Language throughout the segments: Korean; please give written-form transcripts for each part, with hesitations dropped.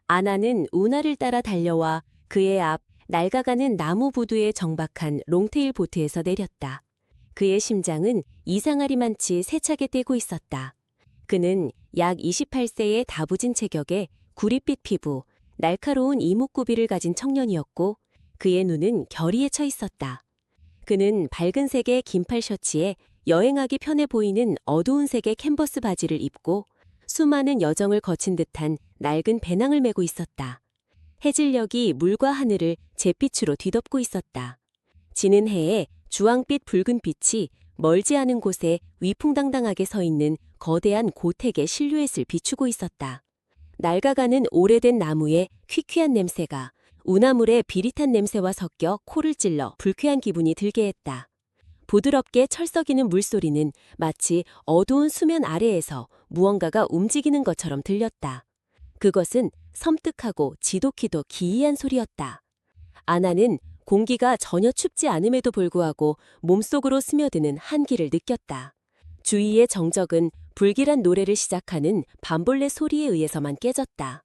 아나는 운하를 따라 달려와 그의 앞 낡아가는 나무 부두에 정박한 롱테일 보트에서 내렸다. 그의 심장은 이상하리만치 세차게 뛰고 있었다. 그는 약 28세의 다부진 체격에 구릿빛 피부, 날카로운 이목구비를 가진 청년이었고 그의 눈은 결의에 쳐 있었다. 그는 밝은 색의 긴팔 셔츠에 여행하기 편해 보이는 어두운 색의 캔버스 바지를 입고 수많은 여정을 거친 듯한 낡은 배낭을 메고 있었다. 해질녘이 물과 하늘을 잿빛으로 뒤덮고 있었다. 지는 해에 주황빛 붉은 빛이 멀지 않은 곳에 위풍당당하게 서 있는 거대한 고택의 실루엣을 비추고 있었다. 낡아가는 오래된 나무의 퀴퀴한 냄새가 운하물의 비릿한 냄새와 섞여 코를 찔러 불쾌한 기분이 들게 했다. 부드럽게 철썩이는 물소리는 마치 어두운 수면 아래에서 무언가가 움직이는 것처럼 들렸다. 그것은 섬뜩하고 지독히도 기이한 소리였다. 아나는 공기가 전혀 춥지 않음에도 불구하고 몸속으로 스며드는 한기를 느꼈다. 주위의 정적은 불길한 노래를 시작하는 밤벌레 소리에 의해서만 깨졌다.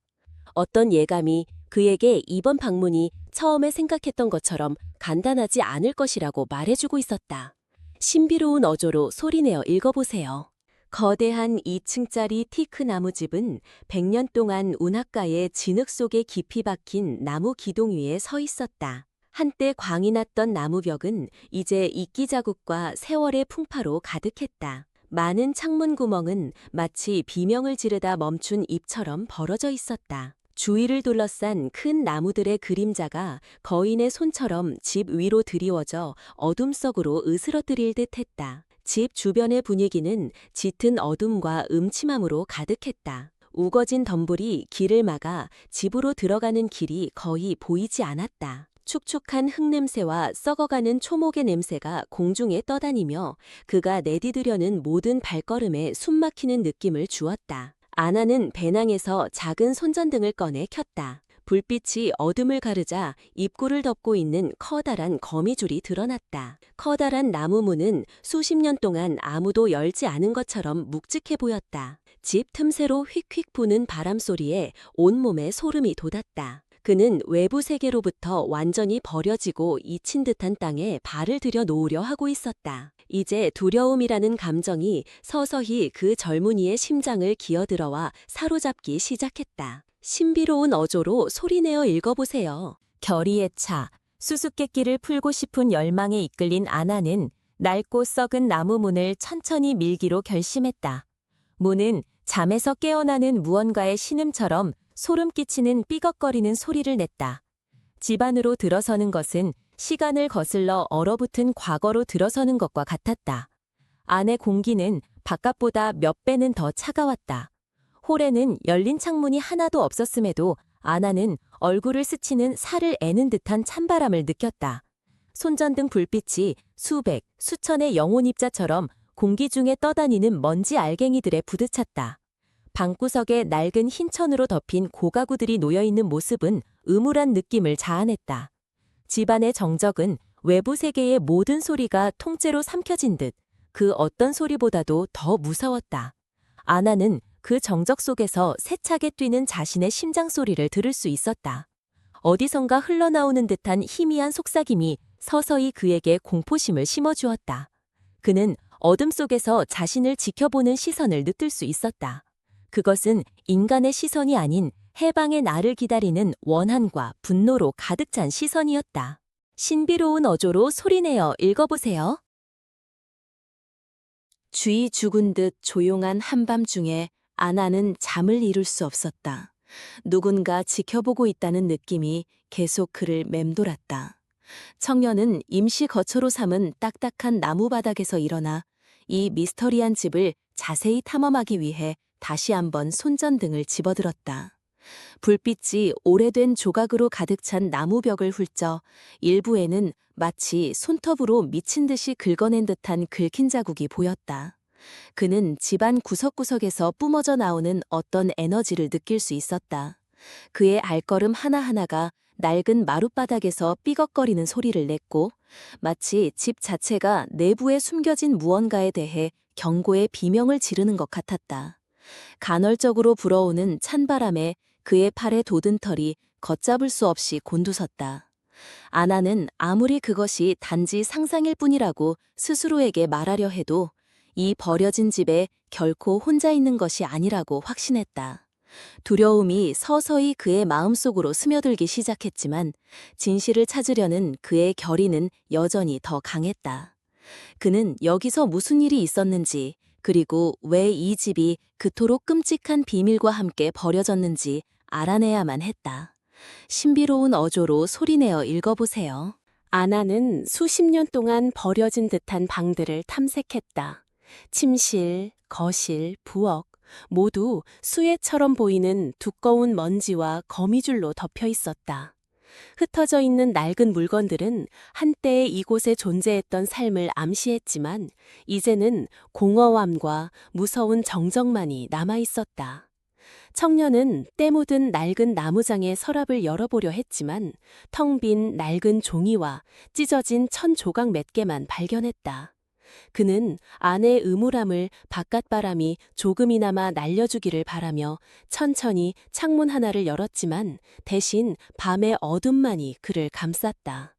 어떤 예감이 그에게 이번 방문이 처음에 생각했던 것처럼 간단하지 않을 것이라고 말해주고 있었다. 신비로운 어조로 소리내어 읽어보세요. 거대한 2층짜리 티크 나무집은 100년 동안 운하가의 진흙 속에 깊이 박힌 나무 기둥 위에 서 있었다. 한때 광이 났던 나무벽은 이제 이끼 자국과 세월의 풍파로 가득했다. 많은 창문 구멍은 마치 비명을 지르다 멈춘 입처럼 벌어져 있었다. 주위를 둘러싼 큰 나무들의 그림자가 거인의 손처럼 집 위로 드리워져 어둠 속으로 으스러뜨릴 듯했다. 집 주변의 분위기는 짙은 어둠과 음침함으로 가득했다. 우거진 덤불이 길을 막아 집으로 들어가는 길이 거의 보이지 않았다. 축축한 흙냄새와 썩어가는 초목의 냄새가 공중에 떠다니며 그가 내디디려는 모든 발걸음에 숨막히는 느낌을 주었다. 아나는 배낭에서 작은 손전등을 꺼내 켰다. 불빛이 어둠을 가르자 입구를 덮고 있는 커다란 거미줄이 드러났다. 커다란 나무 문은 수십 년 동안 아무도 열지 않은 것처럼 묵직해 보였다. 집 틈새로 휙휙 부는 바람 소리에 온몸에 소름이 돋았다. 그는 외부 세계로부터 완전히 버려지고 잊힌 듯한 땅에 발을 들여 놓으려 하고 있었다. 이제 두려움이라는 감정이 서서히 그 젊은이의 심장을 기어들어와 사로잡기 시작했다. 신비로운 어조로 소리내어 읽어보세요. 결의의 차, 수수께끼를 풀고 싶은 열망에 이끌린 아나는 낡고 썩은 나무 문을 천천히 밀기로 결심했다. 문은 잠에서 깨어나는 무언가의 신음처럼 소름 끼치는 삐걱거리는 소리를 냈다. 집 안으로 들어서는 것은 시간을 거슬러 얼어붙은 과거로 들어서는 것과 같았다. 안의 공기는 바깥보다 몇 배는 더 차가웠다. 홀에는 열린 창문이 하나도 없었음에도 아나는 얼굴을 스치는 살을 애는 듯한 찬바람을 느꼈다. 손전등 불빛이 수백, 수천의 영혼 입자처럼 공기 중에 떠다니는 먼지 알갱이들에 부딪혔다. 방구석에 낡은 흰 천으로 덮인 고가구들이 놓여있는 모습은 음울한 느낌을 자아냈다. 집안의 정적은 외부 세계의 모든 소리가 통째로 삼켜진 듯 그 어떤 소리보다도 더 무서웠다. 아나는 그 정적 속에서 세차게 뛰는 자신의 심장 소리를 들을 수 있었다. 어디선가 흘러나오는 듯한 희미한 속삭임이 서서히 그에게 공포심을 심어주었다. 그는 어둠 속에서 자신을 지켜보는 시선을 느낄 수 있었다. 그것은 인간의 시선이 아닌 해방의 날을 기다리는 원한과 분노로 가득 찬 시선이었다. 신비로운 어조로 소리내어 읽어보세요. 쥐 죽은 듯 조용한 한밤중에 아나는 잠을 이룰 수 없었다. 누군가 지켜보고 있다는 느낌이 계속 그를 맴돌았다. 청년은 임시 거처로 삼은 딱딱한 나무 바닥에서 일어나 이 미스터리한 집을 자세히 탐험하기 위해 다시 한번 손전등을 집어들었다. 불빛이 오래된 조각으로 가득 찬 나무벽을 훑져 일부에는 마치 손톱으로 미친 듯이 긁어낸 듯한 긁힌 자국이 보였다. 그는 집안 구석구석에서 뿜어져 나오는 어떤 에너지를 느낄 수 있었다. 그의 발걸음 하나하나가 낡은 마룻바닥에서 삐걱거리는 소리를 냈고 마치 집 자체가 내부에 숨겨진 무언가에 대해 경고의 비명을 지르는 것 같았다. 간헐적으로 불어오는 찬바람에 그의 팔에 돋은 털이 걷잡을 수 없이 곤두섰다. 아나는 아무리 그것이 단지 상상일 뿐이라고 스스로에게 말하려 해도 이 버려진 집에 결코 혼자 있는 것이 아니라고 확신했다. 두려움이 서서히 그의 마음속으로 스며들기 시작했지만 진실을 찾으려는 그의 결의는 여전히 더 강했다. 그는 여기서 무슨 일이 있었는지, 그리고 왜 이 집이 그토록 끔찍한 비밀과 함께 버려졌는지 알아내야만 했다. 신비로운 어조로 소리내어 읽어보세요. 아나는 수십 년 동안 버려진 듯한 방들을 탐색했다. 침실, 거실, 부엌 모두 수해처럼 보이는 두꺼운 먼지와 거미줄로 덮여 있었다. 흩어져 있는 낡은 물건들은 한때 이곳에 존재했던 삶을 암시했지만 이제는 공허함과 무서운 정적만이 남아 있었다. 청년은 때 묻은 낡은 나무장의 서랍을 열어보려 했지만 텅 빈 낡은 종이와 찢어진 천 조각 몇 개만 발견했다. 그는 안의 음울함을 바깥바람이 조금이나마 날려주기를 바라며 천천히 창문 하나를 열었지만 대신 밤의 어둠만이 그를 감쌌다.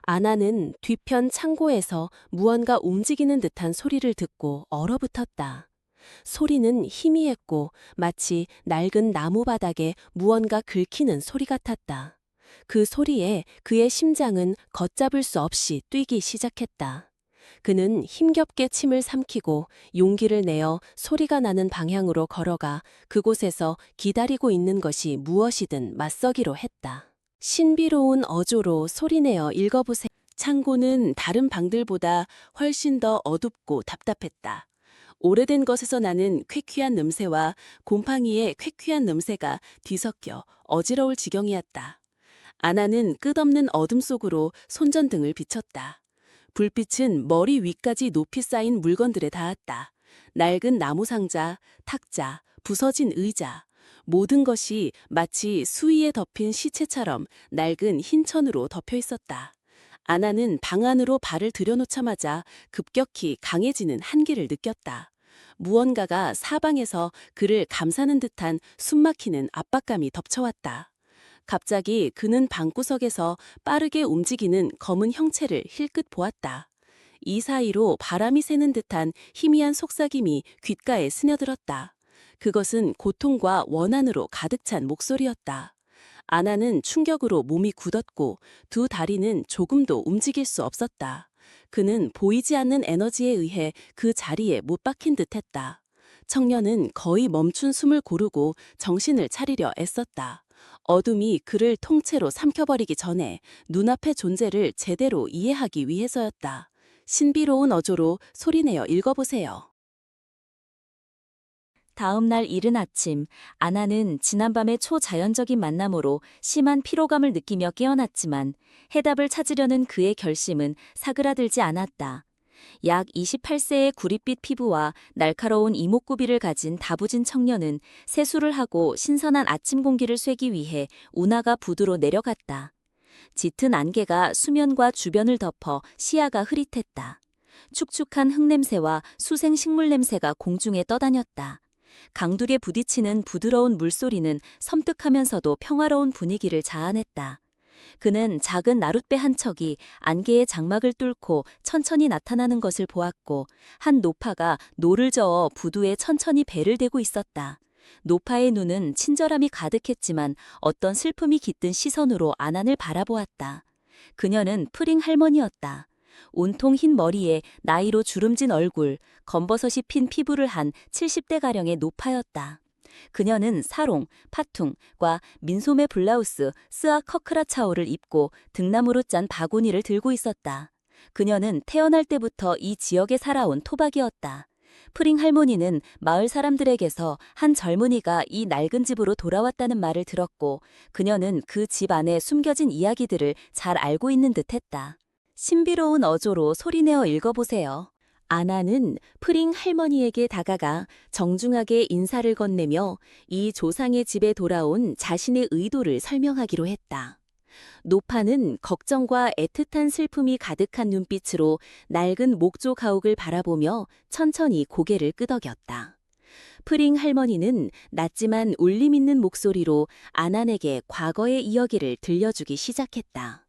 아나는 뒤편 창고에서 무언가 움직이는 듯한 소리를 듣고 얼어붙었다. 소리는 희미했고 마치 낡은 나무 바닥에 무언가 긁히는 소리 같았다. 그 소리에 그의 심장은 걷잡을 수 없이 뛰기 시작했다. 그는 힘겹게 침을 삼키고 용기를 내어 소리가 나는 방향으로 걸어가 그곳에서 기다리고 있는 것이 무엇이든 맞서기로 했다. 신비로운 어조로 소리내어 읽어보세요. 창고는 다른 방들보다 훨씬 더 어둡고 답답했다. 오래된 것에서 나는 쾌쾌한 냄새와 곰팡이의 쾌쾌한 냄새가 뒤섞여 어지러울 지경이었다. 아나는 끝없는 어둠 속으로 손전등을 비췄다. 불빛은 머리 위까지 높이 쌓인 물건들에 닿았다. 낡은 나무 상자, 탁자, 부서진 의자, 모든 것이 마치 수위에 덮인 시체처럼 낡은 흰 천으로 덮여 있었다. 아나는 방 안으로 발을 들여놓자마자 급격히 강해지는 한기를 느꼈다. 무언가가 사방에서 그를 감싸는 듯한 숨막히는 압박감이 덮쳐왔다. 갑자기 그는 방구석에서 빠르게 움직이는 검은 형체를 힐끗 보았다. 이 사이로 바람이 새는 듯한 희미한 속삭임이 귓가에 스며들었다. 그것은 고통과 원한으로 가득 찬 목소리였다. 아나는 충격으로 몸이 굳었고 두 다리는 조금도 움직일 수 없었다. 그는 보이지 않는 에너지에 의해 그 자리에 못 박힌 듯했다. 청년은 거의 멈춘 숨을 고르고 정신을 차리려 애썼다. 어둠이 그를 통째로 삼켜버리기 전에 눈앞의 존재를 제대로 이해하기 위해서였다. 신비로운 어조로 소리내어 읽어보세요. 다음 날 이른 아침, 아나는 지난밤의 초자연적인 만남으로 심한 피로감을 느끼며 깨어났지만 해답을 찾으려는 그의 결심은 사그라들지 않았다. 약 28세의 구릿빛 피부와 날카로운 이목구비를 가진 다부진 청년은 세수를 하고 신선한 아침 공기를 쐬기 위해 운하가 부두로 내려갔다. 짙은 안개가 수면과 주변을 덮어 시야가 흐릿했다. 축축한 흙냄새와 수생 식물 냄새가 공중에 떠다녔다. 강둑에 부딪히는 부드러운 물소리는 섬뜩하면서도 평화로운 분위기를 자아냈다. 그는 작은 나룻배 한 척이 안개의 장막을 뚫고 천천히 나타나는 것을 보았고 한 노파가 노를 저어 부두에 천천히 배를 대고 있었다. 노파의 눈은 친절함이 가득했지만 어떤 슬픔이 깃든 시선으로 아난을 바라보았다. 그녀는 프링 할머니였다. 온통 흰 머리에 나이로 주름진 얼굴, 검버섯이 핀 피부를 한 70대가량의 노파였다. 그녀는 사롱, 파퉁과 민소매 블라우스, 스아 커크라 차오를 입고 등나무로 짠 바구니를 들고 있었다. 그녀는 태어날 때부터 이 지역에 살아온 토박이었다. 프링 할머니는 마을 사람들에게서 한 젊은이가 이 낡은 집으로 돌아왔다는 말을 들었고 그녀는 그 집 안에 숨겨진 이야기들을 잘 알고 있는 듯했다. 신비로운 어조로 소리내어 읽어보세요. 아나는 프링 할머니에게 다가가 정중하게 인사를 건네며 이 조상의 집에 돌아온 자신의 의도를 설명하기로 했다. 노파는 걱정과 애틋한 슬픔이 가득한 눈빛으로 낡은 목조 가옥을 바라보며 천천히 고개를 끄덕였다. 프링 할머니는 낮지만 울림 있는 목소리로 아난에게 과거의 이야기를 들려주기 시작했다.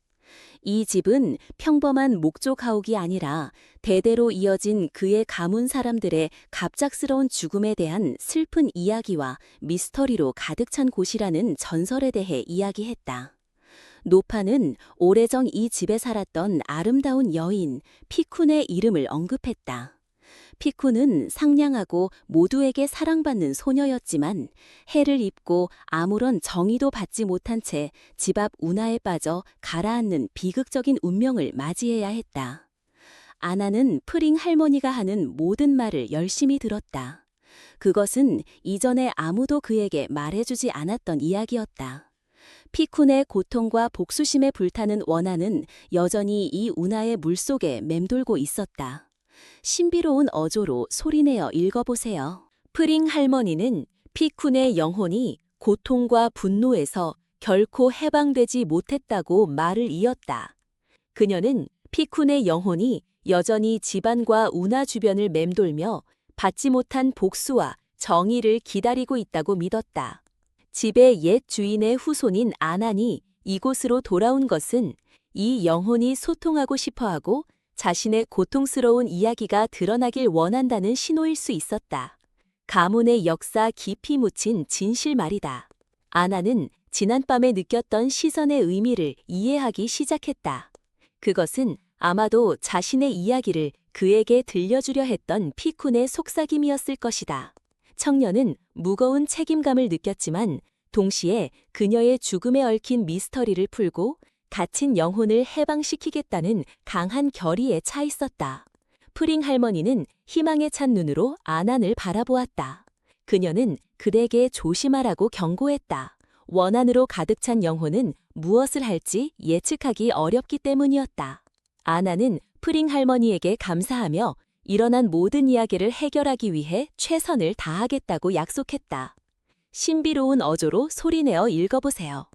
이 집은 평범한 목조 가옥이 아니라 대대로 이어진 그의 가문 사람들의 갑작스러운 죽음에 대한 슬픈 이야기와 미스터리로 가득 찬 곳이라는 전설에 대해 이야기했다. 노파는 오래전 이 집에 살았던 아름다운 여인 피쿤의 이름을 언급했다. 피쿤은 상냥하고 모두에게 사랑받는 소녀였지만 해를 입고 아무런 정의도 받지 못한 채 집 앞 운하에 빠져 가라앉는 비극적인 운명을 맞이해야 했다. 아나는 프링 할머니가 하는 모든 말을 열심히 들었다. 그것은 이전에 아무도 그에게 말해주지 않았던 이야기였다. 피쿤의 고통과 복수심에 불타는 원한은 여전히 이 운하의 물속에 맴돌고 있었다. 신비로운 어조로 소리내어 읽어보세요. 프링 할머니는 피쿤의 영혼이 고통과 분노에서 결코 해방되지 못했다고 말을 이었다. 그녀는 피쿤의 영혼이 여전히 집안과 운하 주변을 맴돌며 받지 못한 복수와 정의를 기다리고 있다고 믿었다. 집의 옛 주인의 후손인 아난이 이곳으로 돌아온 것은 이 영혼이 소통하고 싶어하고 자신의 고통스러운 이야기가 드러나길 원한다는 신호일 수 있었다. 가문의 역사 깊이 묻힌 진실 말이다. 아나는 지난밤에 느꼈던 시선의 의미를 이해하기 시작했다. 그것은 아마도 자신의 이야기를 그에게 들려주려 했던 피쿤의 속삭임이었을 것이다. 청년은 무거운 책임감을 느꼈지만 동시에 그녀의 죽음에 얽힌 미스터리를 풀고 갇힌 영혼을 해방시키겠다는 강한 결의에 차 있었다. 프링 할머니는 희망에 찬 눈으로 아난을 바라보았다. 그녀는 그대에게 조심하라고 경고했다. 원한으로 가득 찬 영혼은 무엇을 할지 예측하기 어렵기 때문이었다. 아나는 프링 할머니에게 감사하며 일어난 모든 이야기를 해결하기 위해 최선을 다하겠다고 약속했다. 신비로운 어조로 소리내어 읽어보세요.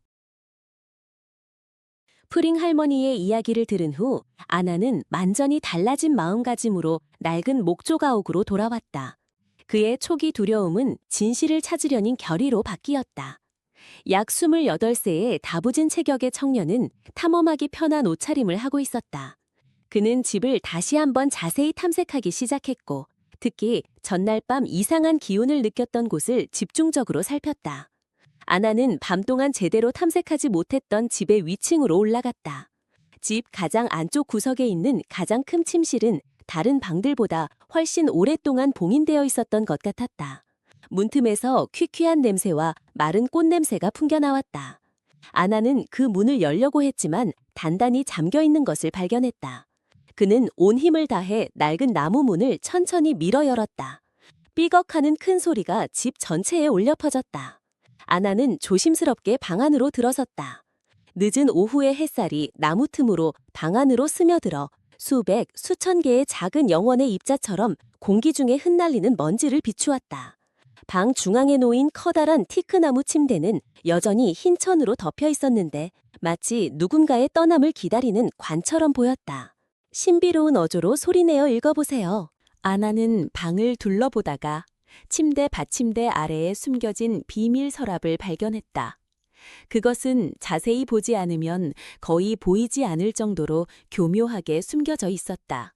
프링 할머니의 이야기를 들은 후 아나는 완전히 달라진 마음가짐으로 낡은 목조 가옥으로 돌아왔다. 그의 초기 두려움은 진실을 찾으려는 결의로 바뀌었다. 약 28세의 다부진 체격의 청년은 탐험하기 편한 옷차림을 하고 있었다. 그는 집을 다시 한번 자세히 탐색하기 시작했고 특히 전날 밤 이상한 기운을 느꼈던 곳을 집중적으로 살폈다. 아나는 밤 동안 제대로 탐색하지 못했던 집의 위층으로 올라갔다. 집 가장 안쪽 구석에 있는 가장 큰 침실은 다른 방들보다 훨씬 오랫동안 봉인되어 있었던 것 같았다. 문틈에서 퀴퀴한 냄새와 마른 꽃 냄새가 풍겨나왔다. 아나는 그 문을 열려고 했지만 단단히 잠겨 있는 것을 발견했다. 그는 온 힘을 다해 낡은 나무 문을 천천히 밀어 열었다. 삐걱하는 큰 소리가 집 전체에 울려 퍼졌다. 아나는 조심스럽게 방 안으로 들어섰다. 늦은 오후의 햇살이 나무 틈으로 방 안으로 스며들어 수백, 수천 개의 작은 영혼의 입자처럼 공기 중에 흩날리는 먼지를 비추었다. 방 중앙에 놓인 커다란 티크나무 침대는 여전히 흰 천으로 덮여 있었는데 마치 누군가의 떠남을 기다리는 관처럼 보였다. 신비로운 어조로 소리내어 읽어보세요. 아나는 방을 둘러보다가 침대 받침대 아래에 숨겨진 비밀 서랍을 발견했다. 그것은 자세히 보지 않으면 거의 보이지 않을 정도로 교묘하게 숨겨져 있었다.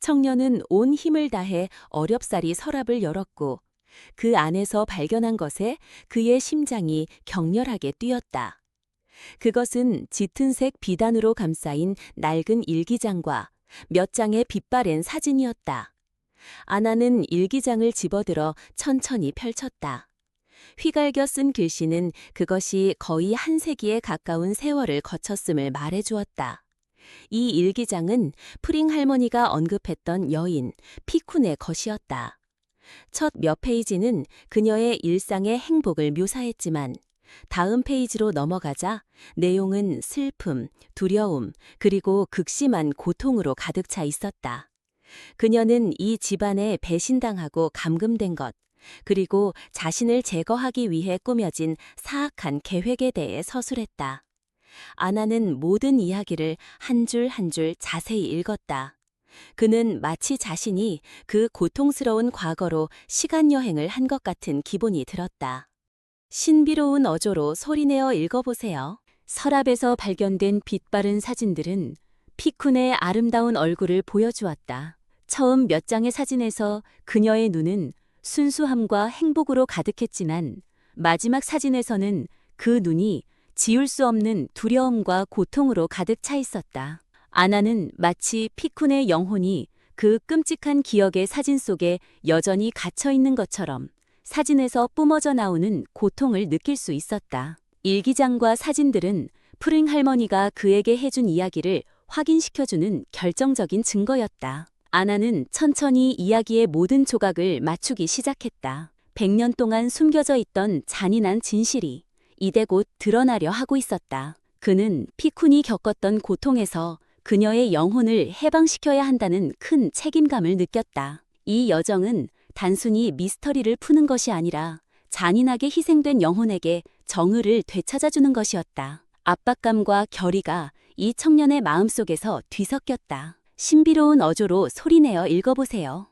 청년은 온 힘을 다해 어렵사리 서랍을 열었고 그 안에서 발견한 것에 그의 심장이 격렬하게 뛰었다. 그것은 짙은색 비단으로 감싸인 낡은 일기장과 몇 장의 빛바랜 사진이었다. 아나는 일기장을 집어들어 천천히 펼쳤다. 휘갈겨 쓴 글씨는 그것이 거의 한 세기에 가까운 세월을 거쳤음을 말해주었다. 이 일기장은 프링 할머니가 언급했던 여인 피쿤의 것이었다. 첫 몇 페이지는 그녀의 일상의 행복을 묘사했지만 다음 페이지로 넘어가자 내용은 슬픔, 두려움, 그리고 극심한 고통으로 가득 차 있었다. 그녀는 이 집안에 배신당하고 감금된 것, 그리고 자신을 제거하기 위해 꾸며진 사악한 계획에 대해 서술했다. 아나는 모든 이야기를 한 줄 한 줄 자세히 읽었다. 그는 마치 자신이 그 고통스러운 과거로 시간여행을 한 것 같은 기분이 들었다. 신비로운 어조로 소리내어 읽어보세요. 서랍에서 발견된 빛바른 사진들은 피쿤의 아름다운 얼굴을 보여주었다. 처음 몇 장의 사진에서 그녀의 눈은 순수함과 행복으로 가득했지만 마지막 사진에서는 그 눈이 지울 수 없는 두려움과 고통으로 가득 차 있었다. 아나는 마치 피쿤의 영혼이 그 끔찍한 기억의 사진 속에 여전히 갇혀 있는 것처럼 사진에서 뿜어져 나오는 고통을 느낄 수 있었다. 일기장과 사진들은 푸른 할머니가 그에게 해준 이야기를 확인시켜주는 결정적인 증거였다. 아나는 천천히 이야기의 모든 조각을 맞추기 시작했다. 100년 동안 숨겨져 있던 잔인한 진실이 이제 곧 드러나려 하고 있었다. 그는 피쿤이 겪었던 고통에서 그녀의 영혼을 해방시켜야 한다는 큰 책임감을 느꼈다. 이 여정은 단순히 미스터리를 푸는 것이 아니라 잔인하게 희생된 영혼에게 정의를 되찾아주는 것이었다. 압박감과 결의가 이 청년의 마음속에서 뒤섞였다. 신비로운 어조로 소리내어 읽어보세요.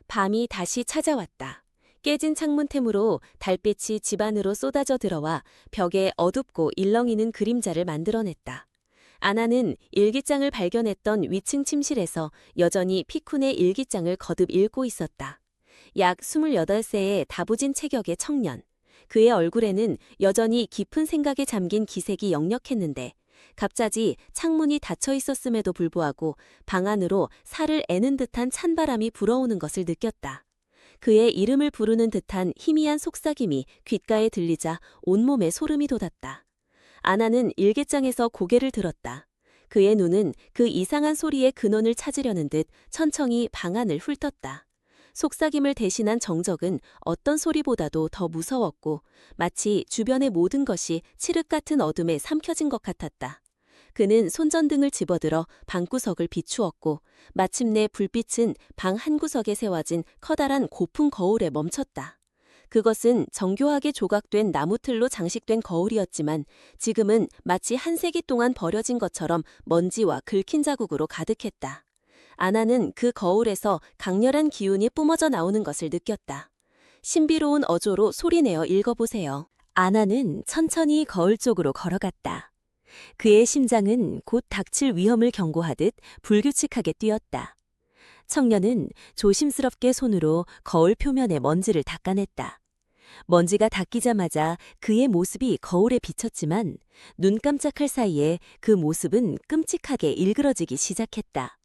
밤이 다시 찾아왔다. 깨진 창문틈으로 달빛이 집 안으로 쏟아져 들어와 벽에 어둡고 일렁이는 그림자를 만들어냈다. 아나는 일기장을 발견했던 위층 침실에서 여전히 피쿤의 일기장을 거듭 읽고 있었다. 약 28세의 다부진 체격의 청년. 그의 얼굴에는 여전히 깊은 생각에 잠긴 기색이 역력했는데 갑자기 창문이 닫혀 있었음에도 불구하고 방 안으로 살을 애는 듯한 찬바람이 불어오는 것을 느꼈다. 그의 이름을 부르는 듯한 희미한 속삭임이 귓가에 들리자 온몸에 소름이 돋았다. 아나는 일기장에서 고개를 들었다. 그의 눈은 그 이상한 소리의 근원을 찾으려는 듯 천천히 방 안을 훑었다. 속삭임을 대신한 정적은 어떤 소리보다도 더 무서웠고 마치 주변의 모든 것이 칠흑 같은 어둠에 삼켜진 것 같았다. 그는 손전등을 집어들어 방구석을 비추었고 마침내 불빛은 방 한구석에 세워진 커다란 고풍 거울에 멈췄다. 그것은 정교하게 조각된 나무틀로 장식된 거울이었지만 지금은 마치 한 세기 동안 버려진 것처럼 먼지와 긁힌 자국으로 가득했다. 아나는 그 거울에서 강렬한 기운이 뿜어져 나오는 것을 느꼈다. 신비로운 어조로 소리내어 읽어보세요. 아나는 천천히 거울 쪽으로 걸어갔다. 그의 심장은 곧 닥칠 위험을 경고하듯 불규칙하게 뛰었다. 청년은 조심스럽게 손으로 거울 표면의 먼지를 닦아냈다. 먼지가 닦이자마자 그의 모습이 거울에 비쳤지만 눈 깜짝할 사이에 그 모습은 끔찍하게 일그러지기 시작했다.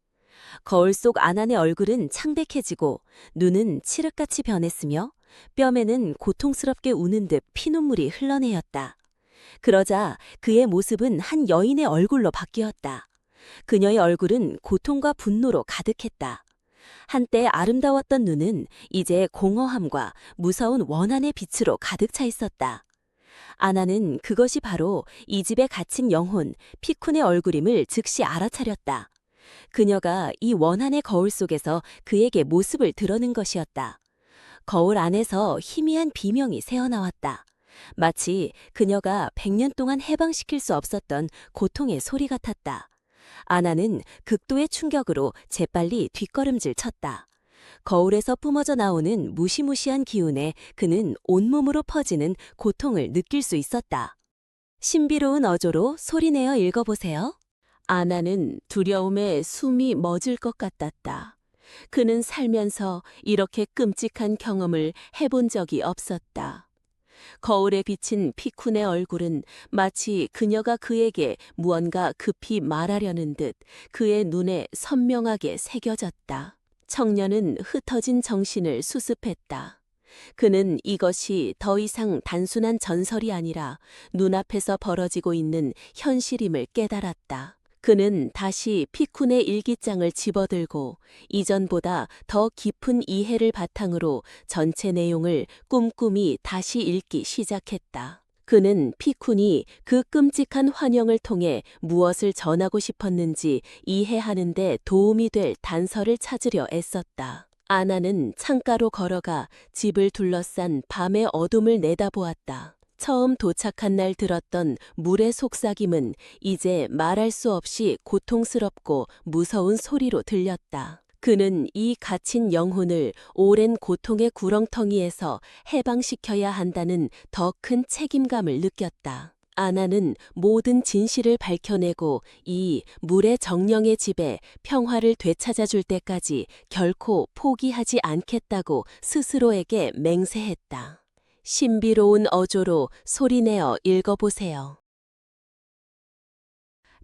거울 속 아난의 얼굴은 창백해지고 눈은 칠흑같이 변했으며 뺨에는 고통스럽게 우는 듯 피눈물이 흘러내렸다. 그러자 그의 모습은 한 여인의 얼굴로 바뀌었다. 그녀의 얼굴은 고통과 분노로 가득했다. 한때 아름다웠던 눈은 이제 공허함과 무서운 원한의 빛으로 가득 차 있었다. 아나는 그것이 바로 이 집에 갇힌 영혼, 피쿤의 얼굴임을 즉시 알아차렸다. 그녀가 이 원한의 거울 속에서 그에게 모습을 드러낸 것이었다. 거울 안에서 희미한 비명이 새어나왔다. 마치 그녀가 100년 동안 해방시킬 수 없었던 고통의 소리 같았다. 아나는 극도의 충격으로 재빨리 뒷걸음질 쳤다. 거울에서 뿜어져 나오는 무시무시한 기운에 그는 온몸으로 퍼지는 고통을 느낄 수 있었다. 신비로운 어조로 소리내어 읽어보세요. 아나는 두려움에 숨이 멎을 것 같았다. 그는 살면서 이렇게 끔찍한 경험을 해본 적이 없었다. 거울에 비친 피쿤의 얼굴은 마치 그녀가 그에게 무언가 급히 말하려는 듯 그의 눈에 선명하게 새겨졌다. 청년은 흩어진 정신을 수습했다. 그는 이것이 더 이상 단순한 전설이 아니라 눈앞에서 벌어지고 있는 현실임을 깨달았다. 그는 다시 피쿤의 일기장을 집어들고 이전보다 더 깊은 이해를 바탕으로 전체 내용을 꼼꼼히 다시 읽기 시작했다. 그는 피쿤이 그 끔찍한 환영을 통해 무엇을 전하고 싶었는지 이해하는 데 도움이 될 단서를 찾으려 애썼다. 아나는 창가로 걸어가 집을 둘러싼 밤의 어둠을 내다보았다. 처음 도착한 날 들었던 물의 속삭임은 이제 말할 수 없이 고통스럽고 무서운 소리로 들렸다. 그는 이 갇힌 영혼을 오랜 고통의 구렁텅이에서 해방시켜야 한다는 더 큰 책임감을 느꼈다. 아나는 모든 진실을 밝혀내고 이 물의 정령의 집에 평화를 되찾아줄 때까지 결코 포기하지 않겠다고 스스로에게 맹세했다. 신비로운 어조로 소리내어 읽어보세요.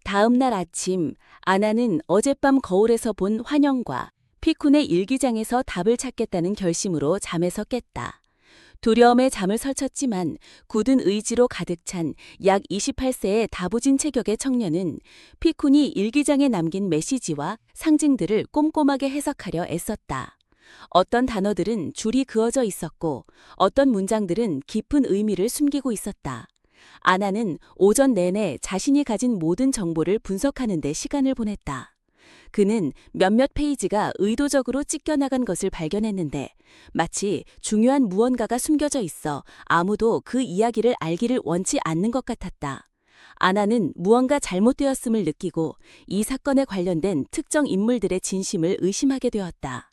다음 날 아침, 아나는 어젯밤 거울에서 본 환영과 피쿤의 일기장에서 답을 찾겠다는 결심으로 잠에서 깼다. 두려움에 잠을 설쳤지만 굳은 의지로 가득 찬 약 28세의 다부진 체격의 청년은 피쿤이 일기장에 남긴 메시지와 상징들을 꼼꼼하게 해석하려 애썼다. 어떤 단어들은 줄이 그어져 있었고 어떤 문장들은 깊은 의미를 숨기고 있었다. 아나는 오전 내내 자신이 가진 모든 정보를 분석하는 데 시간을 보냈다. 그는 몇몇 페이지가 의도적으로 찢겨나간 것을 발견했는데 마치 중요한 무언가가 숨겨져 있어 아무도 그 이야기를 알기를 원치 않는 것 같았다. 아나는 무언가 잘못되었음을 느끼고 이 사건에 관련된 특정 인물들의 진심을 의심하게 되었다.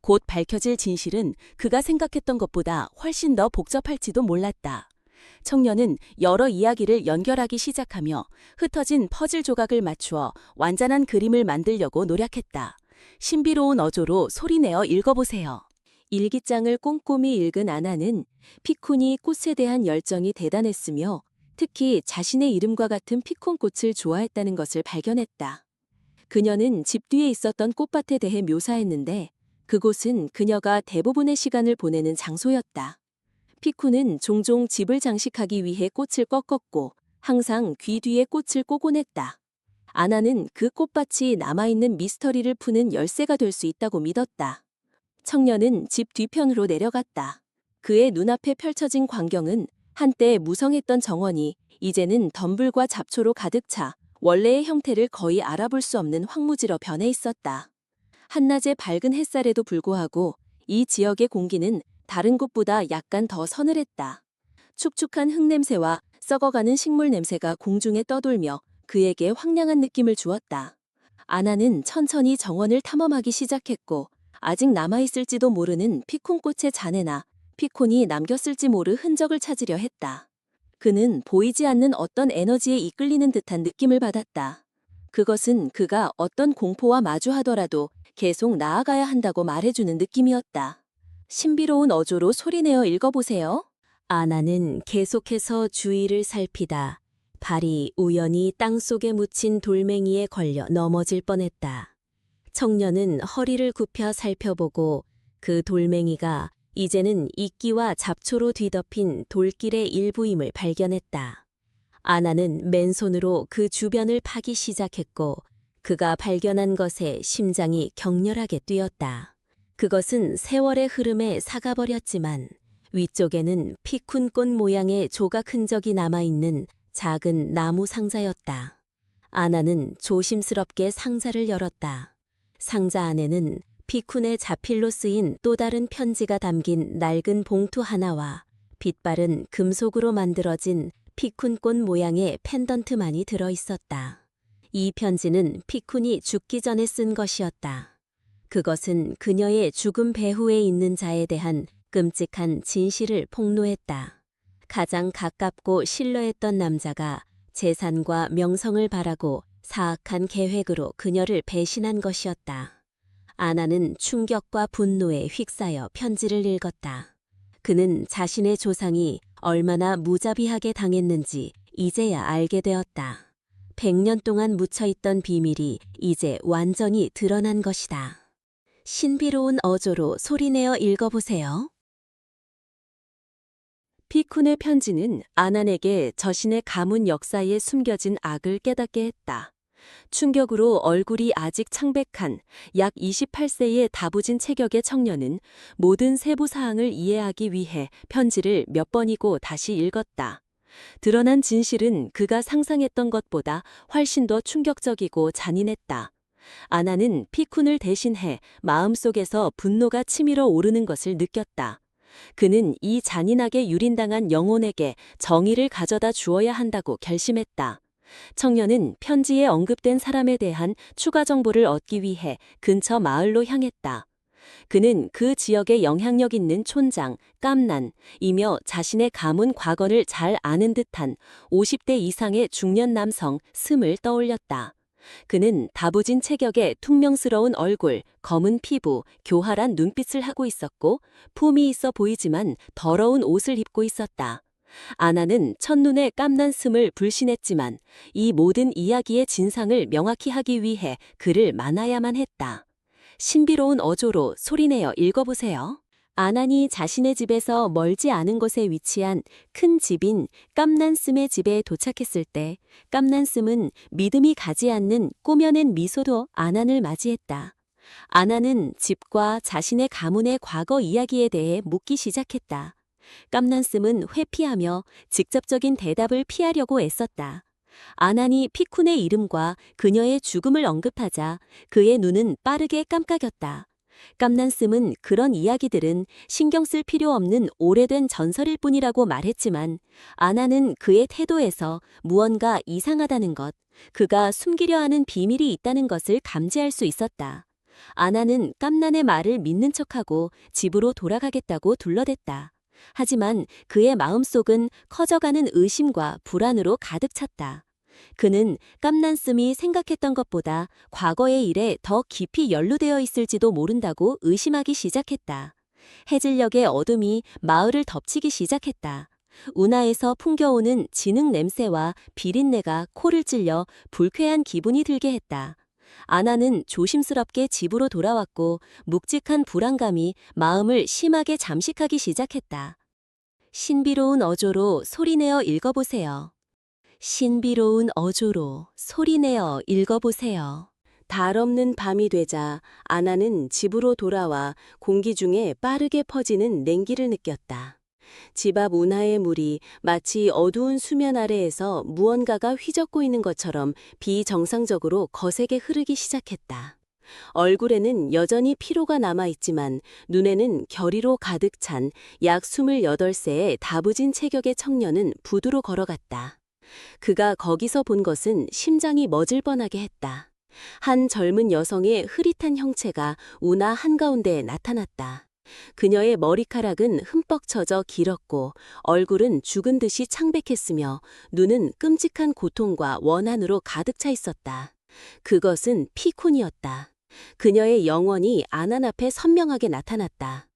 곧 밝혀질 진실은 그가 생각했던 것보다 훨씬 더 복잡할지도 몰랐다. 청년은 여러 이야기를 연결하기 시작하며 흩어진 퍼즐 조각을 맞추어 완전한 그림을 만들려고 노력했다. 신비로운 어조로 소리내어 읽어보세요. 일기장을 꼼꼼히 읽은 아나는 피콘이 꽃에 대한 열정이 대단했으며 특히 자신의 이름과 같은 피콘꽃을 좋아했다는 것을 발견했다. 그녀는 집 뒤에 있었던 꽃밭에 대해 묘사했는데 그곳은 그녀가 대부분의 시간을 보내는 장소였다. 피쿠는 종종 집을 장식하기 위해 꽃을 꺾었고 항상 귀 뒤에 꽃을 꼬곤 했다. 아나는 그 꽃밭이 남아있는 미스터리를 푸는 열쇠가 될 수 있다고 믿었다. 청년은 집 뒤편으로 내려갔다. 그의 눈앞에 펼쳐진 광경은 한때 무성했던 정원이 이제는 덤불과 잡초로 가득 차 원래의 형태를 거의 알아볼 수 없는 황무지로 변해 있었다. 한낮의 밝은 햇살에도 불구하고 이 지역의 공기는 다른 곳보다 약간 더 서늘했다. 축축한 흙냄새와 썩어가는 식물 냄새가 공중에 떠돌며 그에게 황량한 느낌을 주었다. 아나는 천천히 정원을 탐험하기 시작했고 아직 남아있을지도 모르는 피콘꽃의 잔해나 피콘이 남겼을지 모를 흔적을 찾으려 했다. 그는 보이지 않는 어떤 에너지에 이끌리는 듯한 느낌을 받았다. 그것은 그가 어떤 공포와 마주하더라도 계속 나아가야 한다고 말해주는 느낌이었다. 신비로운 어조로 소리내어 읽어보세요. 아나는 계속해서 주위를 살피다 발이 우연히 땅속에 묻힌 돌멩이에 걸려 넘어질 뻔했다. 청년은 허리를 굽혀 살펴보고 그 돌멩이가 이제는 이끼와 잡초로 뒤덮인 돌길의 일부임을 발견했다. 아나는 맨손으로 그 주변을 파기 시작했고 그가 발견한 것에 심장이 격렬하게 뛰었다. 그것은 세월의 흐름에 사가버렸지만 위쪽에는 피쿤꽃 모양의 조각 흔적이 남아있는 작은 나무 상자였다. 아나는 조심스럽게 상자를 열었다. 상자 안에는 피쿤의 자필로 쓰인 또 다른 편지가 담긴 낡은 봉투 하나와 빛바른 금속으로 만들어진 피쿤꽃 모양의 펜던트만이 들어있었다. 이 편지는 피쿤이 죽기 전에 쓴 것이었다. 그것은 그녀의 죽음 배후에 있는 자에 대한 끔찍한 진실을 폭로했다. 가장 가깝고 신뢰했던 남자가 재산과 명성을 바라고 사악한 계획으로 그녀를 배신한 것이었다. 아나는 충격과 분노에 휩싸여 편지를 읽었다. 그는 자신의 조상이 얼마나 무자비하게 당했는지 이제야 알게 되었다. 100년 동안 묻혀있던 비밀이 이제 완전히 드러난 것이다. 신비로운 어조로 소리내어 읽어보세요. 피쿤의 편지는 아난에게 자신의 가문 역사에 숨겨진 악을 깨닫게 했다. 충격으로 얼굴이 아직 창백한 약 28세의 다부진 체격의 청년은 모든 세부 사항을 이해하기 위해 편지를 몇 번이고 다시 읽었다. 드러난 진실은 그가 상상했던 것보다 훨씬 더 충격적이고 잔인했다. 아나는 피쿤을 대신해 마음속에서 분노가 치밀어 오르는 것을 느꼈다. 그는 이 잔인하게 유린당한 영혼에게 정의를 가져다 주어야 한다고 결심했다. 청년은 편지에 언급된 사람에 대한 추가 정보를 얻기 위해 근처 마을로 향했다. 그는 그 지역에 영향력 있는 촌장, 깜난이며 자신의 가문 과거를 잘 아는 듯한 50대 이상의 중년 남성 스을 떠올렸다. 그는 다부진 체격에 퉁명스러운 얼굴, 검은 피부, 교활한 눈빛을 하고 있었고 품이 있어 보이지만 더러운 옷을 입고 있었다. 아나는 첫눈에 깜난 스을 불신했지만 이 모든 이야기의 진상을 명확히 하기 위해 그를 만나야만 했다. 신비로운 어조로 소리내어 읽어보세요. 아난이 자신의 집에서 멀지 않은 곳에 위치한 큰 집인 깜난스의 집에 도착했을 때 깜난스는 믿음이 가지 않는 꾸며낸 미소로 아난을 맞이했다. 아난은 집과 자신의 가문의 과거 이야기에 대해 묻기 시작했다. 깜난스는 회피하며 직접적인 대답을 피하려고 애썼다. 아난이 피쿤의 이름과 그녀의 죽음을 언급하자 그의 눈은 빠르게 깜깜였다. 깜난스는 그런 이야기들은 신경 쓸 필요 없는 오래된 전설일 뿐이라고 말했지만 아나는 그의 태도에서 무언가 이상하다는 것, 그가 숨기려 하는 비밀이 있다는 것을 감지할 수 있었다. 아나는 깜난의 말을 믿는 척하고 집으로 돌아가겠다고 둘러댔다. 하지만 그의 마음속은 커져가는 의심과 불안으로 가득 찼다. 그는 깜난스이 생각했던 것보다 과거의 일에 더 깊이 연루되어 있을지도 모른다고 의심하기 시작했다. 해질녘의 어둠이 마을을 덮치기 시작했다. 운하에서 풍겨오는 진흙 냄새와 비린내가 코를 찔려 불쾌한 기분이 들게 했다. 아나는 조심스럽게 집으로 돌아왔고 묵직한 불안감이 마음을 심하게 잠식하기 시작했다. 신비로운 어조로 소리내어 읽어보세요. 신비로운 어조로 소리내어 읽어보세요. 달 없는 밤이 되자 아나는 집으로 돌아와 공기 중에 빠르게 퍼지는 냉기를 느꼈다. 집 앞 운하의 물이 마치 어두운 수면 아래에서 무언가가 휘젓고 있는 것처럼 비정상적으로 거세게 흐르기 시작했다. 얼굴에는 여전히 피로가 남아있지만 눈에는 결의로 가득 찬 약 28세의 다부진 체격의 청년은 부두로 걸어갔다. 그가 거기서 본 것은 심장이 멎을 뻔하게 했다. 한 젊은 여성의 흐릿한 형체가 운하 한가운데에 나타났다. 그녀의 머리카락은 흠뻑 젖어 길었고 얼굴은 죽은 듯이 창백했으며 눈은 끔찍한 고통과 원한으로 가득 차 있었다. 그것은 피쿤이었다. 그녀의 영혼이 아난 앞에 선명하게 나타났다.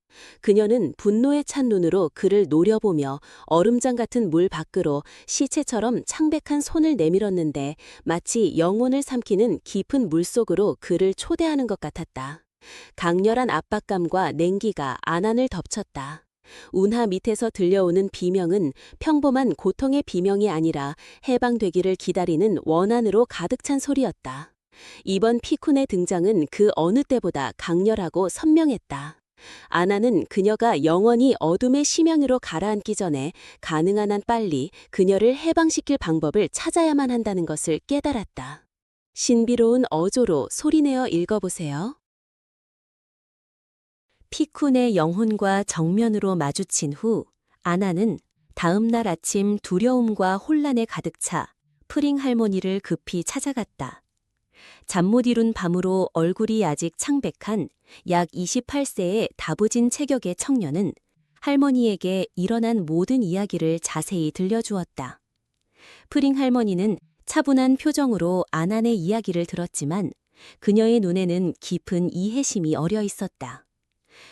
그녀는 분노에 찬 눈으로 그를 노려보며 얼음장 같은 물 밖으로 시체처럼 창백한 손을 내밀었는데 마치 영혼을 삼키는 깊은 물속으로 그를 초대하는 것 같았다. 강렬한 압박감과 냉기가 아난을 덮쳤다. 운하 밑에서 들려오는 비명은 평범한 고통의 비명이 아니라 해방되기를 기다리는 원한으로 가득 찬 소리였다. 이번 피쿤의 등장은 그 어느 때보다 강렬하고 선명했다. 아나는 그녀가 영원히 어둠의 심연으로 가라앉기 전에 가능한 한 빨리 그녀를 해방시킬 방법을 찾아야만 한다는 것을 깨달았다. 신비로운 어조로 소리내어 읽어보세요. 피쿤의 영혼과 정면으로 마주친 후 아나는 다음 날 아침 두려움과 혼란에 가득 차 프링 할머니를 급히 찾아갔다. 잠 못 이룬 밤으로 얼굴이 아직 창백한 약 28세의 다부진 체격의 청년은 할머니에게 일어난 모든 이야기를 자세히 들려주었다. 프링 할머니는 차분한 표정으로 아난의 이야기를 들었지만 그녀의 눈에는 깊은 이해심이 어려 있었다.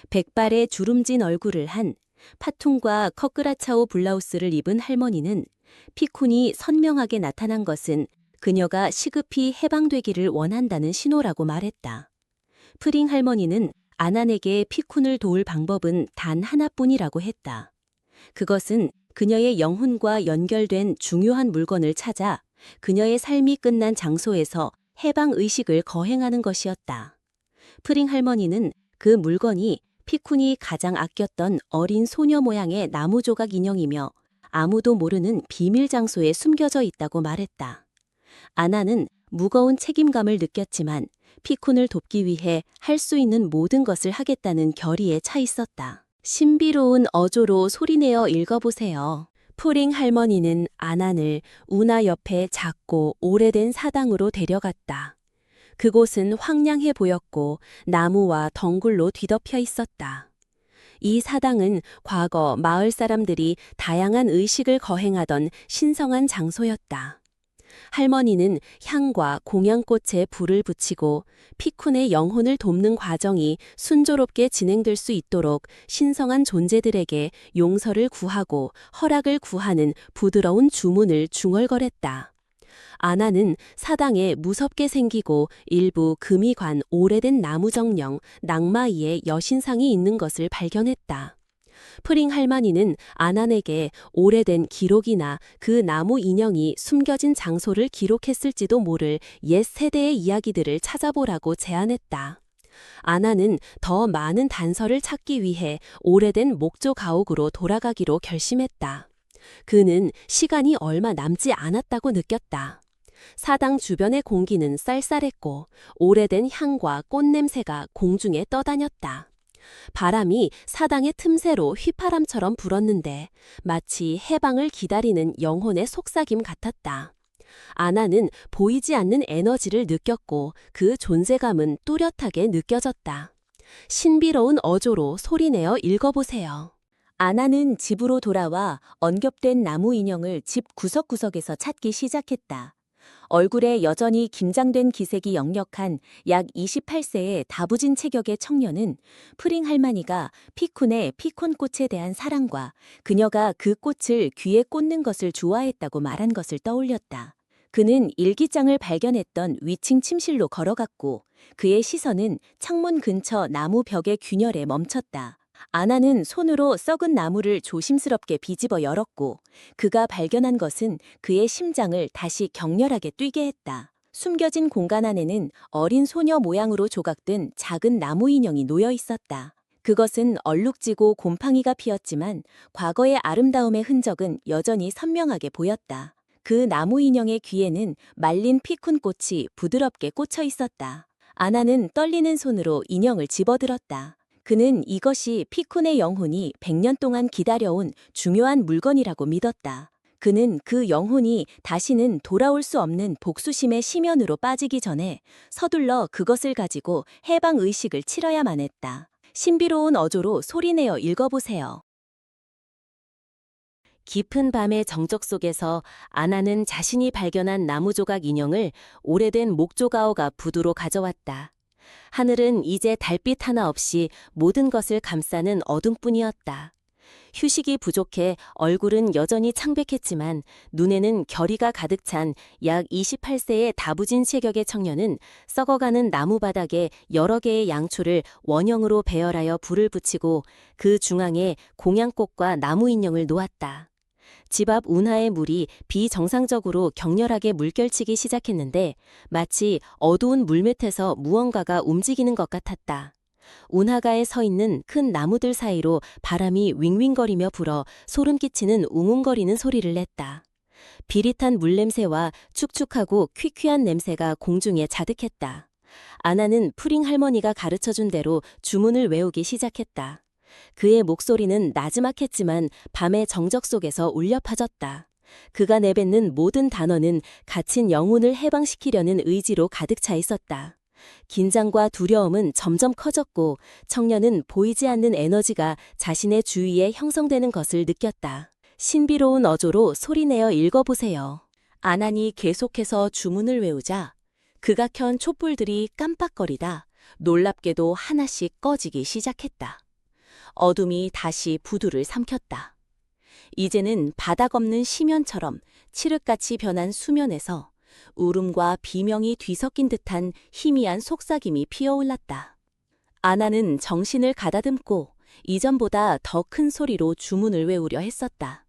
백발의 주름진 얼굴을 한 파퉁과 커크라차오 블라우스를 입은 할머니는 피쿤이 선명하게 나타난 것은 그녀가 시급히 해방되기를 원한다는 신호라고 말했다. 프링 할머니는 아난에게 피쿤을 도울 방법은 단 하나뿐이라고 했다. 그것은 그녀의 영혼과 연결된 중요한 물건을 찾아 그녀의 삶이 끝난 장소에서 해방의식을 거행하는 것이었다. 프링 할머니는 그 물건이 피쿤이 가장 아꼈던 어린 소녀 모양의 나무 조각 인형이며 아무도 모르는 비밀 장소에 숨겨져 있다고 말했다. 아나는 무거운 책임감을 느꼈지만 피쿤을 돕기 위해 할 수 있는 모든 것을 하겠다는 결의에 차 있었다. 신비로운 어조로 소리내어 읽어보세요. 푸링 할머니는 아난을 우나 옆에 작고 오래된 사당으로 데려갔다. 그곳은 황량해 보였고 나무와 덩굴로 뒤덮여 있었다. 이 사당은 과거 마을 사람들이 다양한 의식을 거행하던 신성한 장소였다. 할머니는 향과 공양꽃에 불을 붙이고 피쿤의 영혼을 돕는 과정이 순조롭게 진행될 수 있도록 신성한 존재들에게 용서를 구하고 허락을 구하는 부드러운 주문을 중얼거렸다. 아나는 사당에 무섭게 생기고 일부 금이 관 오래된 나무 정령 낭마이의 여신상이 있는 것을 발견했다. 프링 할머니는 아난에게 오래된 기록이나 그 나무 인형이 숨겨진 장소를 기록했을지도 모를 옛 세대의 이야기들을 찾아보라고 제안했다. 아나는 더 많은 단서를 찾기 위해 오래된 목조 가옥으로 돌아가기로 결심했다. 그는 시간이 얼마 남지 않았다고 느꼈다. 사당 주변의 공기는 쌀쌀했고 오래된 향과 꽃냄새가 공중에 떠다녔다. 바람이 사당의 틈새로 휘파람처럼 불었는데 마치 해방을 기다리는 영혼의 속삭임 같았다. 아나는 보이지 않는 에너지를 느꼈고 그 존재감은 뚜렷하게 느껴졌다. 신비로운 어조로 소리내어 읽어보세요. 아나는 집으로 돌아와 언겹된 나무 인형을 집 구석구석에서 찾기 시작했다. 얼굴에 여전히 김장된 기색이 역력한 약 28세의 다부진 체격의 청년은 프링 할머니가 피쿤의 피콘꽃에 대한 사랑과 그녀가 그 꽃을 귀에 꽂는 것을 좋아했다고 말한 것을 떠올렸다. 그는 일기장을 발견했던 위층 침실로 걸어갔고 그의 시선은 창문 근처 나무 벽의 균열에 멈췄다. 아나는 손으로 썩은 나무를 조심스럽게 비집어 열었고 그가 발견한 것은 그의 심장을 다시 격렬하게 뛰게 했다. 숨겨진 공간 안에는 어린 소녀 모양으로 조각된 작은 나무 인형이 놓여 있었다. 그것은 얼룩지고 곰팡이가 피었지만 과거의 아름다움의 흔적은 여전히 선명하게 보였다. 그 나무 인형의 귀에는 말린 피쿤꽃이 부드럽게 꽂혀 있었다. 아나는 떨리는 손으로 인형을 집어들었다. 그는 이것이 피쿤의 영혼이 100년 동안 기다려온 중요한 물건이라고 믿었다. 그는 그 영혼이 다시는 돌아올 수 없는 복수심의 심연으로 빠지기 전에 서둘러 그것을 가지고 해방 의식을 치러야만 했다. 신비로운 어조로 소리내어 읽어보세요. 깊은 밤의 정적 속에서 아나는 자신이 발견한 나무 조각 인형을 오래된 목조가옥 앞 부두로 가져왔다. 하늘은 이제 달빛 하나 없이 모든 것을 감싸는 어둠뿐이었다. 휴식이 부족해 얼굴은 여전히 창백했지만 눈에는 결의가 가득 찬 약 28세의 다부진 체격의 청년은 썩어가는 나무 바닥에 여러 개의 양초를 원형으로 배열하여 불을 붙이고 그 중앙에 공양꽃과 나무 인형을 놓았다. 집 앞 운하의 물이 비정상적으로 격렬하게 물결치기 시작했는데 마치 어두운 물밑에서 무언가가 움직이는 것 같았다. 운하가에 서 있는 큰 나무들 사이로 바람이 윙윙거리며 불어 소름 끼치는 웅웅거리는 소리를 냈다. 비릿한 물냄새와 축축하고 퀴퀴한 냄새가 공중에 자득했다. 아나는 푸링 할머니가 가르쳐준 대로 주문을 외우기 시작했다. 그의 목소리는 나지막했지만 밤의 정적 속에서 울려 퍼졌다. 그가 내뱉는 모든 단어는 갇힌 영혼을 해방시키려는 의지로 가득 차 있었다. 긴장과 두려움은 점점 커졌고 청년은 보이지 않는 에너지가 자신의 주위에 형성되는 것을 느꼈다. 신비로운 어조로 소리내어 읽어보세요. 아난이 계속해서 주문을 외우자 그가 켠 촛불들이 깜빡거리다 놀랍게도 하나씩 꺼지기 시작했다. 어둠이 다시 부두를 삼켰다. 이제는 바닥 없는 심연처럼 칠흑같이 변한 수면에서 울음과 비명이 뒤섞인 듯한 희미한 속삭임이 피어올랐다. 아나는 정신을 가다듬고 이전보다 더 큰 소리로 주문을 외우려 했었다.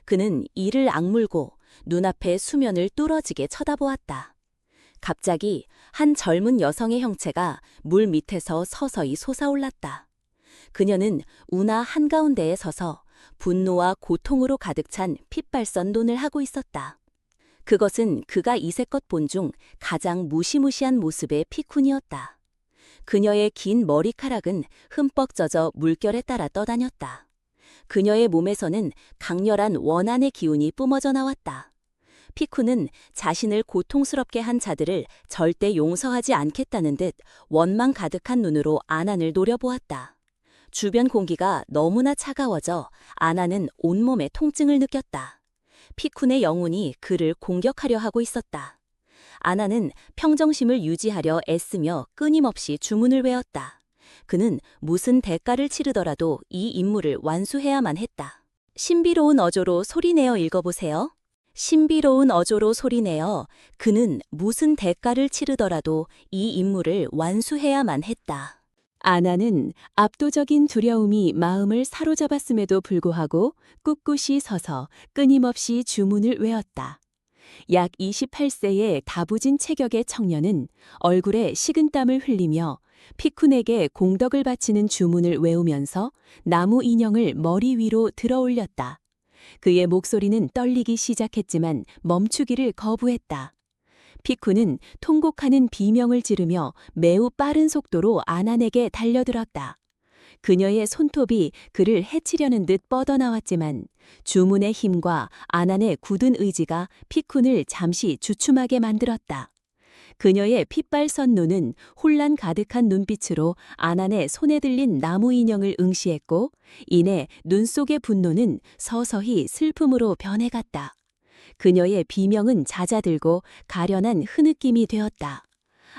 그는 이를 악물고 눈앞의 수면을 뚫어지게 쳐다보았다. 갑자기 한 젊은 여성의 형체가 물 밑에서 서서히 솟아올랐다. 그녀는 운하 한가운데에 서서 분노와 고통으로 가득 찬 핏발선 논을 하고 있었다. 그것은 그가 이세껏 본 중 가장 무시무시한 모습의 피쿤이었다. 그녀의 긴 머리카락은 흠뻑 젖어 물결에 따라 떠다녔다. 그녀의 몸에서는 강렬한 원한의 기운이 뿜어져 나왔다. 피쿠는 자신을 고통스럽게 한 자들을 절대 용서하지 않겠다는 듯 원망 가득한 눈으로 아난을 노려보았다. 주변 공기가 너무나 차가워져 아난은 온몸에 통증을 느꼈다. 피쿤의 영혼이 그를 공격하려 하고 있었다. 아나는 평정심을 유지하려 애쓰며 끊임없이 주문을 외웠다. 그는 무슨 대가를 치르더라도 이 임무를 완수해야만 했다. 신비로운 어조로 소리내어 읽어보세요. 신비로운 어조로 소리내어 그는 무슨 대가를 치르더라도 이 임무를 완수해야만 했다. 아나는 압도적인 두려움이 마음을 사로잡았음에도 불구하고 꿋꿋이 서서 끊임없이 주문을 외웠다. 약 28세의 다부진 체격의 청년은 얼굴에 식은땀을 흘리며 피쿤에게 공덕을 바치는 주문을 외우면서 나무 인형을 머리 위로 들어 올렸다. 그의 목소리는 떨리기 시작했지만 멈추기를 거부했다. 피쿤은 통곡하는 비명을 지르며 매우 빠른 속도로 아난에게 달려들었다. 그녀의 손톱이 그를 해치려는 듯 뻗어나왔지만 주문의 힘과 아난의 굳은 의지가 피쿤을 잠시 주춤하게 만들었다. 그녀의 핏발선 눈은 혼란 가득한 눈빛으로 아난의 손에 들린 나무 인형을 응시했고 이내 눈 속의 분노는 서서히 슬픔으로 변해갔다. 그녀의 비명은 잦아들고 가련한 흐느낌이 되었다.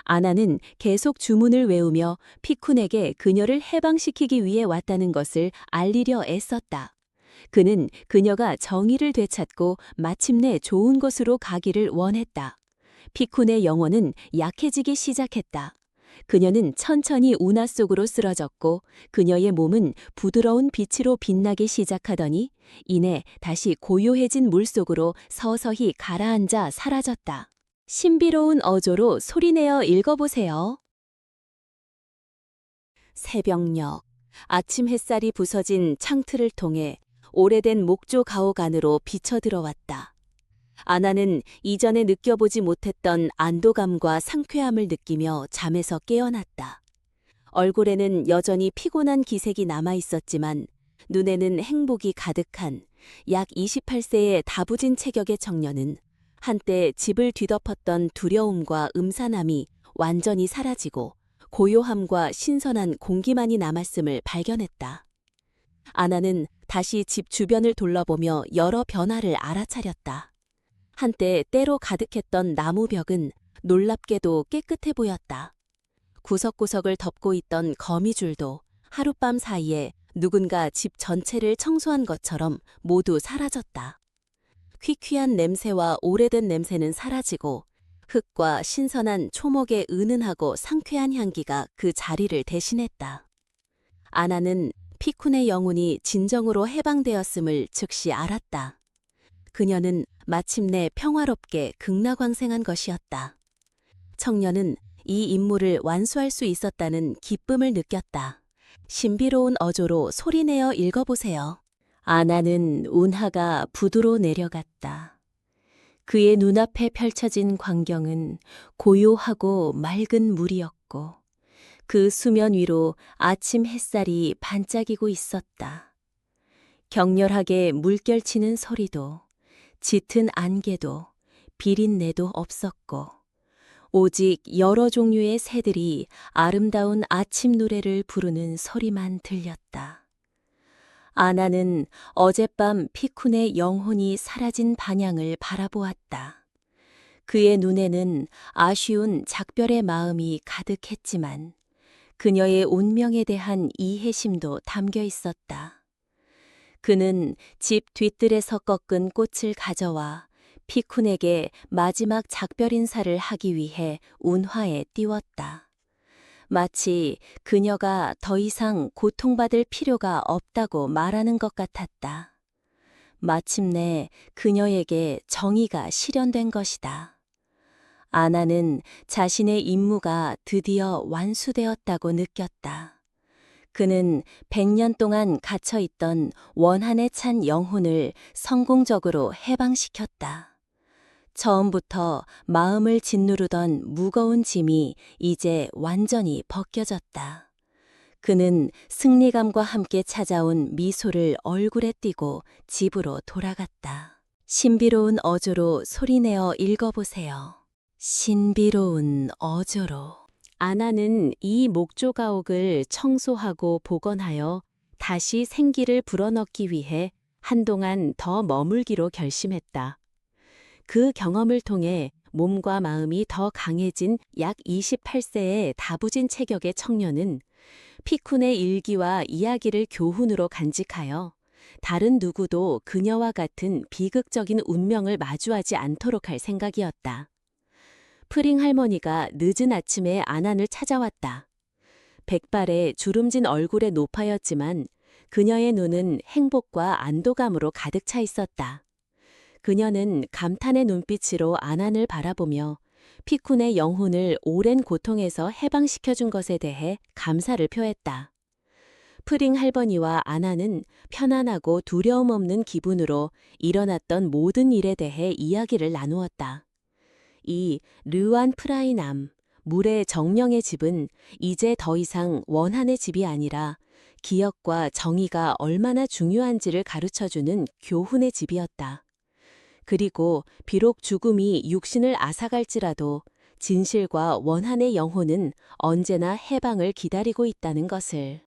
아나는 계속 주문을 외우며 피쿤에게 그녀를 해방시키기 위해 왔다는 것을 알리려 애썼다. 그는 그녀가 정의를 되찾고 마침내 좋은 곳으로 가기를 원했다. 피쿤의 영혼은 약해지기 시작했다. 그녀는 천천히 운하 속으로 쓰러졌고 그녀의 몸은 부드러운 빛으로 빛나기 시작하더니 이내 다시 고요해진 물속으로 서서히 가라앉아 사라졌다. 신비로운 어조로 소리내어 읽어보세요. 새벽녘, 아침 햇살이 부서진 창틀을 통해 오래된 목조 가옥 안으로 비쳐들어왔다. 아나는 이전에 느껴보지 못했던 안도감과 상쾌함을 느끼며 잠에서 깨어났다. 얼굴에는 여전히 피곤한 기색이 남아있었지만 눈에는 행복이 가득한 약 28세의 다부진 체격의 청년은 한때 집을 뒤덮었던 두려움과 음산함이 완전히 사라지고 고요함과 신선한 공기만이 남았음을 발견했다. 아나는 다시 집 주변을 둘러보며 여러 변화를 알아차렸다. 한때 때로 가득했던 나무벽은 놀랍게도 깨끗해 보였다. 구석구석을 덮고 있던 거미줄도 하룻밤 사이에 누군가 집 전체를 청소한 것처럼 모두 사라졌다. 퀴퀴한 냄새와 오래된 냄새는 사라지고 흙과 신선한 초목의 은은하고 상쾌한 향기가 그 자리를 대신했다. 아나는 피쿤의 영혼이 진정으로 해방되었음을 즉시 알았다. 그녀는 마침내 평화롭게 극락왕생한 것이었다. 청년은 이 임무를 완수할 수 있었다는 기쁨을 느꼈다. 신비로운 어조로 소리내어 읽어보세요. 아나는 운하가 부두로 내려갔다. 그의 눈앞에 펼쳐진 광경은 고요하고 맑은 물이었고 그 수면 위로 아침 햇살이 반짝이고 있었다. 격렬하게 물결치는 소리도 짙은 안개도 비린내도 없었고 오직 여러 종류의 새들이 아름다운 아침 노래를 부르는 소리만 들렸다. 아나는 어젯밤 피쿤의 영혼이 사라진 방향을 바라보았다. 그의 눈에는 아쉬운 작별의 마음이 가득했지만 그녀의 운명에 대한 이해심도 담겨 있었다. 그는 집 뒤뜰에서 꺾은 꽃을 가져와 피쿤에게 마지막 작별 인사를 하기 위해 운하에 띄웠다. 마치 그녀가 더 이상 고통받을 필요가 없다고 말하는 것 같았다. 마침내 그녀에게 정의가 실현된 것이다. 아나는 자신의 임무가 드디어 완수되었다고 느꼈다. 그는 100년 동안 갇혀있던 원한에 찬 영혼을 성공적으로 해방시켰다. 처음부터 마음을 짓누르던 무거운 짐이 이제 완전히 벗겨졌다. 그는 승리감과 함께 찾아온 미소를 얼굴에 띠고 집으로 돌아갔다. 신비로운 어조로 소리내어 읽어보세요. 신비로운 어조로. 아나는 이 목조가옥을 청소하고 복원하여 다시 생기를 불어넣기 위해 한동안 더 머물기로 결심했다. 그 경험을 통해 몸과 마음이 더 강해진 약 28세의 다부진 체격의 청년은 피쿤의 일기와 이야기를 교훈으로 간직하여 다른 누구도 그녀와 같은 비극적인 운명을 마주하지 않도록 할 생각이었다. 프링 할머니가 늦은 아침에 아난을 찾아왔다. 백발에 주름진 얼굴에 노파였지만 그녀의 눈은 행복과 안도감으로 가득 차 있었다. 그녀는 감탄의 눈빛으로 아난을 바라보며 피쿤의 영혼을 오랜 고통에서 해방시켜준 것에 대해 감사를 표했다. 프링 할머니와 아나는 편안하고 두려움 없는 기분으로 일어났던 모든 일에 대해 이야기를 나누었다. 이 르완 프라이남, 물의 정령의 집은 이제 더 이상 원한의 집이 아니라 기억과 정의가 얼마나 중요한지를 가르쳐주는 교훈의 집이었다. 그리고 비록 죽음이 육신을 앗아갈지라도 진실과 원한의 영혼은 언제나 해방을 기다리고 있다는 것을.